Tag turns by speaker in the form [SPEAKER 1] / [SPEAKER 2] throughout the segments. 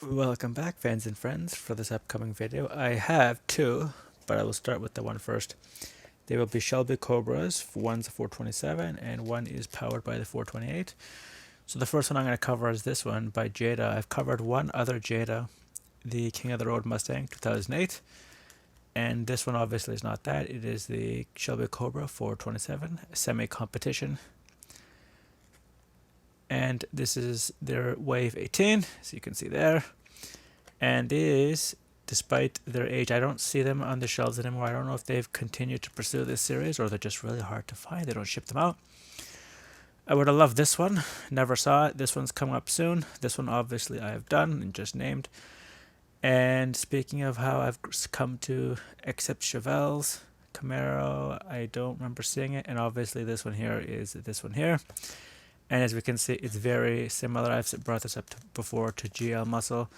[SPEAKER 1] Welcome back, fans and friends, for this upcoming video. I have two, but I will start with the one first. They will be Shelby Cobras. One's a 427 and one is powered by the 428. So the first one I'm going to cover is this one by Jada. I've covered one other Jada, the King of the Road Mustang 2008. And this one obviously is not that. It is the Shelby Cobra 427 semi-competition. And this is their Wave 18, so you can see there. And these, despite their age, I don't see them on the shelves anymore. I don't know if they've continued to pursue this series or they're just really hard to find. They don't ship them out. I would have loved this one. Never saw it. This one's coming up soon. This one obviously I have done and just named. And speaking of how I've come to accept Chevelle's Camaro, I don't remember seeing it. And obviously this one here is this one here. And as we can see, it's very similar. I've brought this up before to GL Muscle.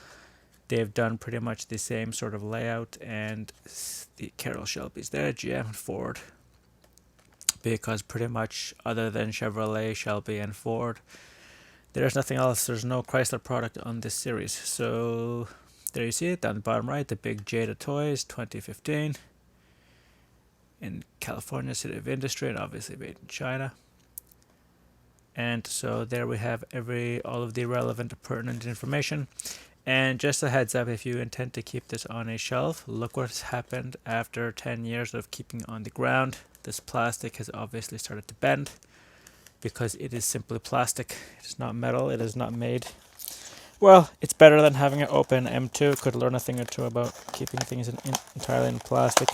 [SPEAKER 1] They've done pretty much the same sort of layout, and the Carroll Shelby's there, GM and Ford. Because pretty much other than Chevrolet, Shelby, and Ford, there's nothing else. There's no Chrysler product on this series. So there you see it down the bottom right, the big Jada Toys 2015 in California, City of Industry, and obviously made in China. And so there we have all of the relevant pertinent information. And just a heads up, if you intend to keep this on a shelf, look what's happened after 10 years of keeping it on the ground. This plastic has obviously started to bend because it is simply plastic. It is not metal. It is not made. Well, it's better than having it open. M2 could learn a thing or two about keeping things entirely in plastic.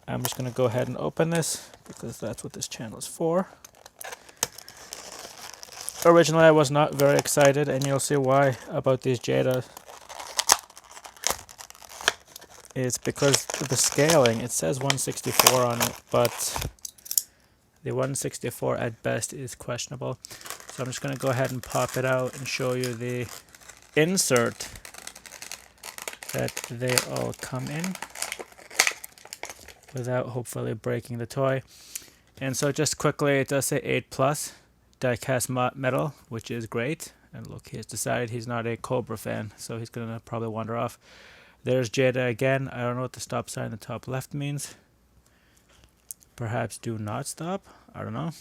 [SPEAKER 1] I'm just going to go ahead and open this because that's what this channel is for. Originally, I was not very excited, and you'll see why, about these Jada. It's because the scaling. It says 164 on it, but the 164 at best is questionable. So I'm just going to go ahead and pop it out and show you the insert that they all come in without hopefully breaking the toy. And so just quickly, it does say 8+. Die-cast metal, which is great. And look, he's decided he's not a Cobra fan, so he's gonna probably wander off. There's Jada again. I don't know what the stop sign in the top left means. Perhaps do not stop. I don't know.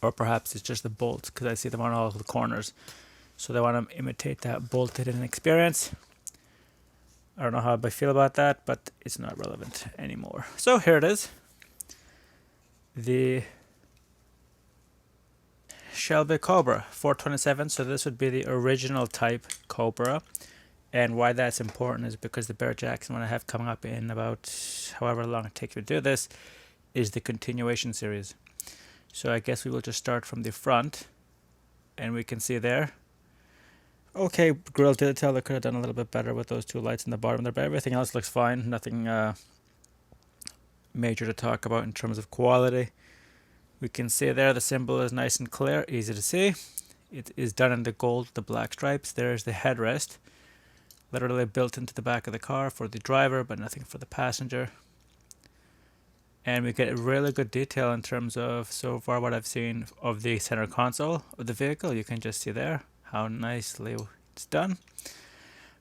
[SPEAKER 1] Or perhaps it's just the bolts, because I see them on all the corners. So they want to imitate that bolted in experience. I don't know how I feel about that, but it's not relevant anymore. So here it is. The Shelby Cobra 427. So this would be the original type Cobra. And why that's important is because the Barrett Jackson one I have coming up in about however long it takes me to do this is the continuation series. So I guess we will just start from the front, and we can see there. Okay, grill detail, I could have done a little bit better with those two lights in the bottom there, but everything else looks fine. Nothing major to talk about in terms of quality. We can see there the symbol is nice and clear, easy to see. It is done in the gold, the black stripes. There's the headrest, literally built into the back of the car for the driver, but nothing for the passenger. And we get a really good detail in terms of, so far what I've seen of the center console of the vehicle. You can just see there how nicely it's done.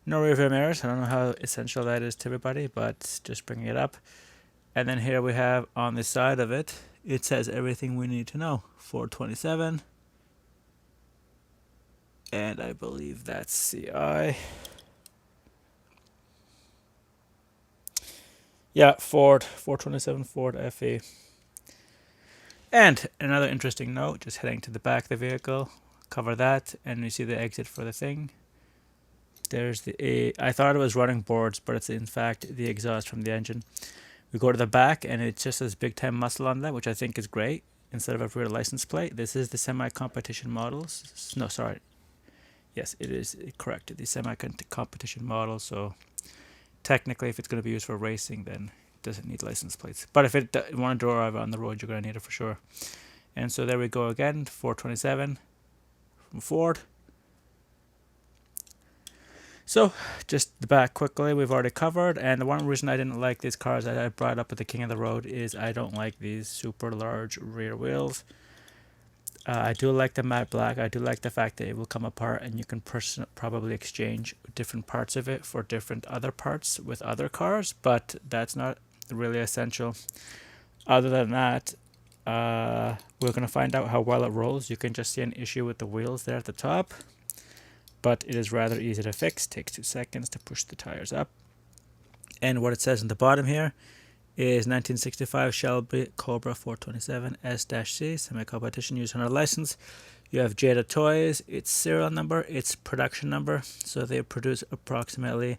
[SPEAKER 1] No rear view mirrors. I don't know how essential that is to everybody, but just bringing it up. And then here we have on the side of it, it says everything we need to know. 427. And I believe that's CI. Yeah, Ford. 427 Ford FE. And another interesting note, just heading to the back of the vehicle. Cover that, and you see the exit for the thing. There's the I thought it was running boards, but it's in fact the exhaust from the engine. We go to the back, and it just says Bigtime Muscle on that, which I think is great. Instead of a rear license plate, this is the semi-competition models. No, sorry. Yes, it is correct. The semi-competition model. So technically, if it's going to be used for racing, then it doesn't need license plates. But if it want to drive on the road, you're going to need it for sure. And so there we go again. 427 from Ford. So, just the back quickly, we've already covered, and the one reason I didn't like these cars that I brought up with the King of the Road is I don't like these super large rear wheels. I do like the matte black. I do like the fact that it will come apart and you can probably exchange different parts of it for different other parts with other cars, but that's not really essential. Other than that, we're going to find out how well it rolls. You can just see an issue with the wheels there at the top, but it is rather easy to fix. Takes 2 seconds to push the tires up. And what it says in the bottom here is 1965 Shelby Cobra 427 S-C, semi-competition, used on a license. You have Jada Toys, its serial number, its production number. So they produce approximately,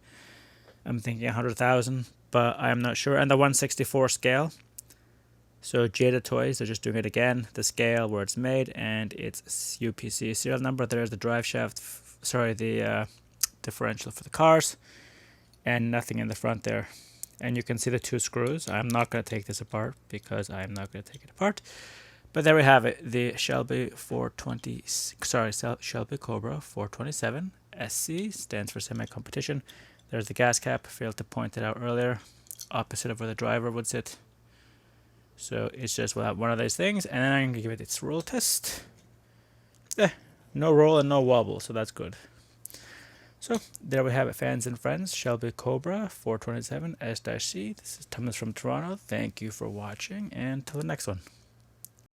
[SPEAKER 1] I'm thinking 100,000, but I'm not sure. And the 1/64 scale. So Jada Toys, they're just doing it again. The scale where it's made and its UPC serial number. There's the drive shaft, the differential for the cars, and nothing in the front there. And you can see the 2 screws. I'm not going to take this apart because I'm not going to take it apart. But there we have it. The Shelby Shelby Cobra 427 SC stands for semi-competition. There's the gas cap. Failed to point it out earlier. Opposite of where the driver would sit. So it's just one of those things. And then I'm going to give it its roll test. No roll and no wobble, so that's good. So there we have it, fans and friends. Shelby Cobra 427 S-C. This is Thomas from Toronto. Thank you for watching, and till the next one.